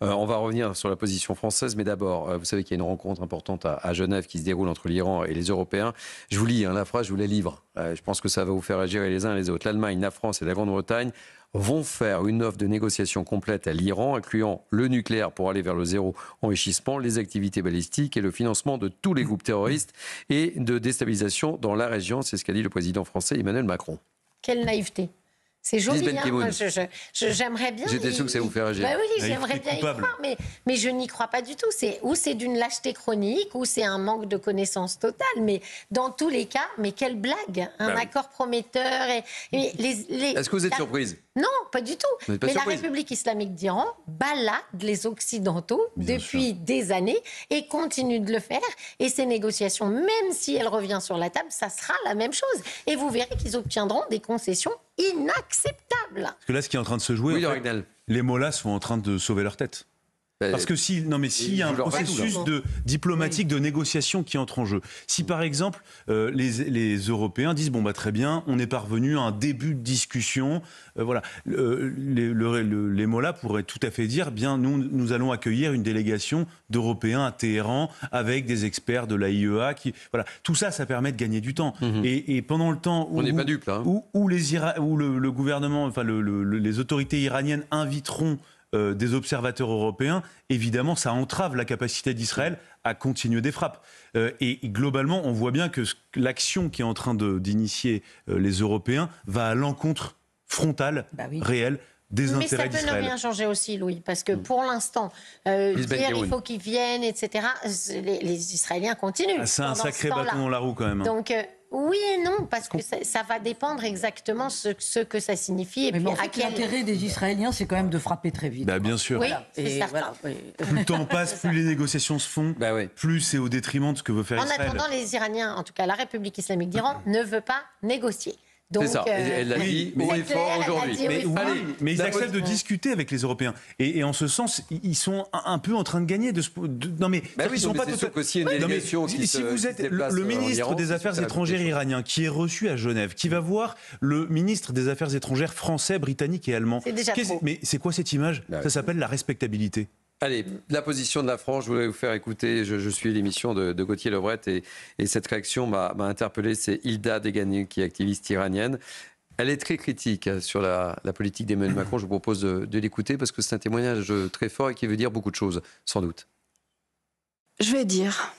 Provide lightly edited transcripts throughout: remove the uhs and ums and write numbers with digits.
On va revenir sur la position française, mais d'abord, vous savez qu'il y a une rencontre importante à Genève qui se déroule entre l'Iran et les Européens. Je vous lis la phrase, je vous la livre. Je pense que ça va vous faire agir les uns et les autres. L'Allemagne, la France et la Grande-Bretagne vont faire une offre de négociation complète à l'Iran, incluant le nucléaire pour aller vers le zéro enrichissement, les activités balistiques et le financement de tous les groupes terroristes et de déstabilisation dans la région. C'est ce qu'a dit le président français Emmanuel Macron. Quelle naïveté. C'est joli, j'aimerais bien... J'étais sûr que ça vous fait réagir. Bah oui, j'aimerais bien y croire, mais je n'y crois pas du tout. Ou c'est d'une lâcheté chronique, ou c'est un manque de connaissance totale. Mais dans tous les cas, mais quelle blague. Un accord prometteur. Est-ce que vous êtes surprise ? Non, pas du tout. Mais la République islamique d'Iran balade les Occidentaux depuis des années et continue de le faire. Et ces négociations, même si elles reviennent sur la table, ça sera la même chose. Et vous verrez qu'ils obtiendront des concessions inacceptables. Parce que là, ce qui est en train de se jouer, les mollahs sont en train de sauver leur tête. Parce que s'il y a un processus diplomatique de négociation qui entre en jeu, si par exemple les Européens disent très bien, on est parvenu à un début de discussion, les mollahs pourraient tout à fait dire bien nous allons accueillir une délégation d'Européens à Téhéran avec des experts de l'AIEA tout ça permet de gagner du temps. Et pendant le temps où, où le gouvernement, les autorités iraniennes inviteront des observateurs européens, évidemment, ça entrave la capacité d'Israël à continuer des frappes. Et globalement, on voit bien que l'action qui est en train d'initier les Européens va à l'encontre frontale, réelle, des intérêts d'Israël. Mais ça peut ne rien changer aussi, Louis, parce que pour l'instant, dire il faut qu'ils viennent, etc., les Israéliens continuent. C'est un sacré bâton dans la roue quand même. Donc, oui et non, parce que ça va dépendre exactement ce que ça signifie. Et mais puis l'intérêt des Israéliens, c'est quand même de frapper très vite. Bien sûr. Oui, c'est certain. Plus le temps passe, plus les négociations se font, plus c'est au détriment de ce que veut faire Israël. En attendant, les Iraniens, en tout cas la République islamique d'Iran, ne veut pas négocier. C'est ça, elle l'a dit haut et fort aujourd'hui. Mais ils acceptent de discuter avec les Européens. Et en ce sens, ils sont un peu en train de gagner. Ils sont pas tout aussi une délégation. Si vous êtes le ministre des Affaires étrangères iranien qui est reçu à Genève, qui va voir le ministre des Affaires étrangères français, britannique et allemand. C'est déjà trop. Mais c'est quoi cette image ? Ça s'appelle la respectabilité. Allez, la position de la France, je voulais vous faire écouter, je suis l'émission de Gauthier Lebret et cette réaction m'a interpellé, c'est Hilda Degani qui est activiste iranienne. Elle est très critique sur la politique d'Emmanuel Macron, je vous propose de l'écouter parce que c'est un témoignage très fort et qui veut dire beaucoup de choses, sans doute. Je vais dire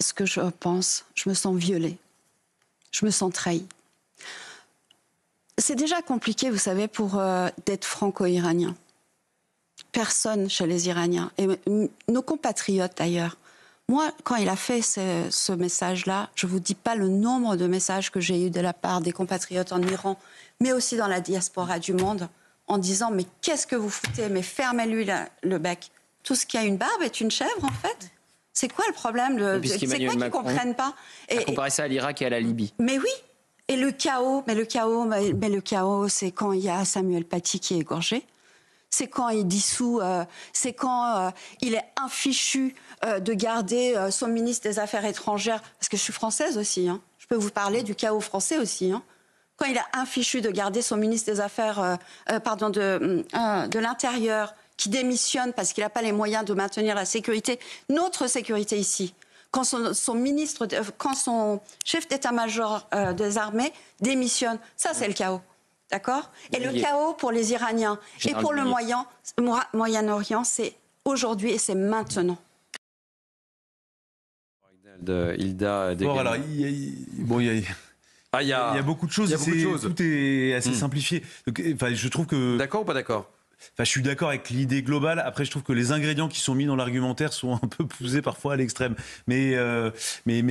ce que je pense, je me sens violée, je me sens trahie. C'est déjà compliqué, vous savez, d'être franco-iranien. Personne chez les Iraniens, et nos compatriotes d'ailleurs. Moi, quand il a fait ce message-là, je ne vous dis pas le nombre de messages que j'ai eus de la part des compatriotes en Iran, mais aussi dans la diaspora du monde, en disant « mais qu'est-ce que vous foutez ? Mais fermez-lui le bec !» Tout ce qui a une barbe est une chèvre, en fait. C'est quoi le problème C'est quoi qu'ils ne comprennent pas comparer ça à l'Irak et à la Libye. Mais oui. Et le chaos, c'est quand il y a Samuel Paty qui est égorgé. C'est quand il dissout, c'est quand il est infichu de garder son ministre des Affaires étrangères, parce que je suis française aussi, je peux vous parler du chaos français aussi. Quand il est infichu de garder son ministre des Affaires, de l'Intérieur, qui démissionne parce qu'il n'a pas les moyens de maintenir la sécurité, notre sécurité ici. Quand quand son chef d'état-major des armées démissionne, ça c'est le chaos. D'accord ? Et le chaos pour les Iraniens et pour le Moyen-Orient, c'est aujourd'hui et c'est maintenant. Hilda Degani. Il y a beaucoup de choses. Tout est assez simplifié. Donc, je trouve que... D'accord ou pas d'accord ? Je suis d'accord avec l'idée globale. Après, je trouve que les ingrédients qui sont mis dans l'argumentaire sont un peu poussés parfois à l'extrême. Mais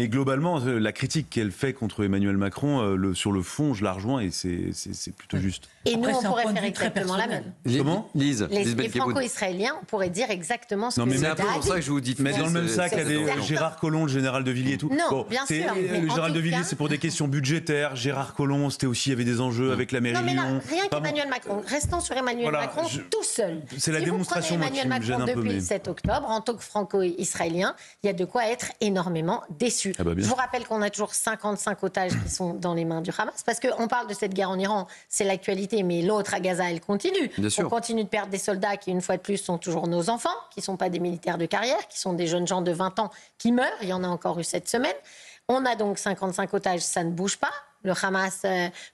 globalement, la critique qu'elle fait contre Emmanuel Macron, sur le fond, je la rejoins et c'est plutôt juste. Et nous, on pourrait faire exactement la même. Comment ? Les franco-israéliens, on pourrait dire exactement ce que c'est un peu pour ça que je vous dis. Mais dans le même sac, il y a Gérard Collomb, le général de Villiers et tout. Non, bien sûr. Le général de Villiers, c'est pour des questions budgétaires. Gérard Collomb, c'était aussi, il y avait des enjeux avec la mairie de Lyon. Rien qu'Emmanuel Macron. Restons sur Emmanuel Macron. tout seul. C'est la démonstration qui me gêne un peu. Depuis le 7 octobre, en tant que franco-israélien, il y a de quoi être énormément déçu. Je vous rappelle qu'on a toujours 55 otages qui sont dans les mains du Hamas, parce qu'on parle de cette guerre en Iran, c'est l'actualité, mais l'autre à Gaza, elle continue. On continue de perdre des soldats qui, une fois de plus, sont toujours nos enfants, qui ne sont pas des militaires de carrière, qui sont des jeunes gens de 20 ans qui meurent. Il y en a encore eu cette semaine. On a donc 55 otages, ça ne bouge pas. Le Hamas,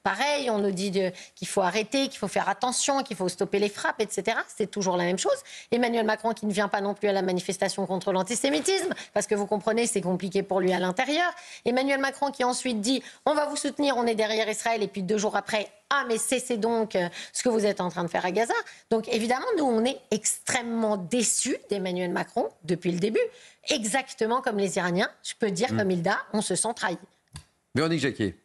pareil, on nous dit qu'il faut arrêter, qu'il faut faire attention, qu'il faut stopper les frappes, etc. C'est toujours la même chose. Emmanuel Macron qui ne vient pas non plus à la manifestation contre l'antisémitisme, parce que vous comprenez, c'est compliqué pour lui à l'intérieur. Emmanuel Macron qui ensuite dit « on va vous soutenir, on est derrière Israël », et puis 2 jours après « ah mais cessez donc ce que vous êtes en train de faire à Gaza ». Donc évidemment, nous, on est extrêmement déçus d'Emmanuel Macron depuis le début, exactement comme les Iraniens. Je peux dire comme Hilda, on se sent trahi. Véronique Jacquier.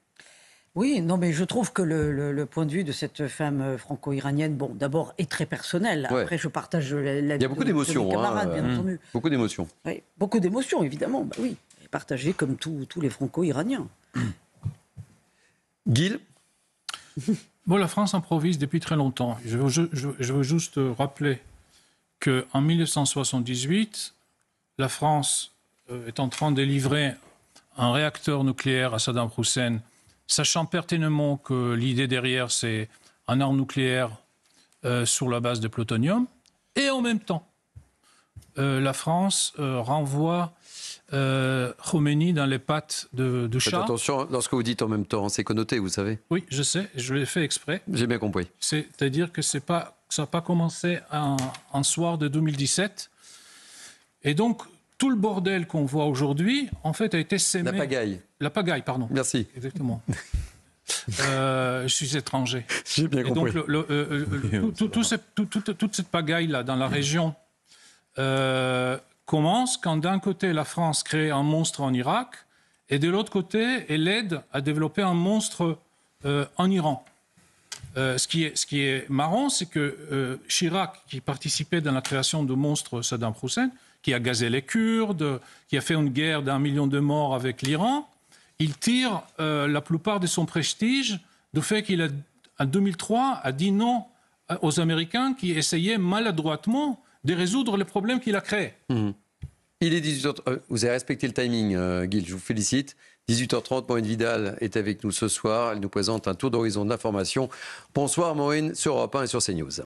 Oui, non, mais je trouve que le point de vue de cette femme franco-iranienne, bon, d'abord, est très personnel. Après, je partage la vie Il y a beaucoup d'émotions, de mes camarades, bien entendu. Beaucoup d'émotions. Oui, beaucoup d'émotions, évidemment. Bah oui, partagées comme tous les franco-iraniens. Gilles. Bon, la France improvise depuis très longtemps. Je veux juste rappeler qu'en 1978, la France est en train de livrer un réacteur nucléaire à Saddam Hussein, sachant pertinemment que l'idée derrière, c'est un arme nucléaire sur la base de plutonium. Et en même temps, la France renvoie Khomeini dans les pattes de chat. Faites attention, lorsque vous dites en même temps, c'est connoté, vous savez. Oui, je sais, je l'ai fait exprès. J'ai bien compris. C'est-à-dire que ça n'a pas commencé un soir de 2017. Et donc, tout le bordel qu'on voit aujourd'hui, en fait, a été sémé... La pagaille. La pagaille, pardon. Merci. Exactement. Je suis étranger. J'ai bien compris. Donc, toute cette pagaille-là dans la région commence quand d'un côté, la France crée un monstre en Irak et de l'autre côté, elle aide à développer un monstre en Iran. Ce qui est marrant, c'est que Chirac, qui participait dans la création de monstre Saddam Hussein, qui a gazé les Kurdes, qui a fait une guerre d'1 million de morts avec l'Iran, il tire la plupart de son prestige du fait qu'il, en 2003, a dit non aux Américains qui essayaient maladroitement de résoudre les problèmes qu'il a créés. Il est 18h30. Vous avez respecté le timing, Gilles, je vous félicite. 18h30, Maureen Vidal est avec nous ce soir. Elle nous présente un tour d'horizon de l'information. Bonsoir Maureen, sur Europe 1 et sur CNews.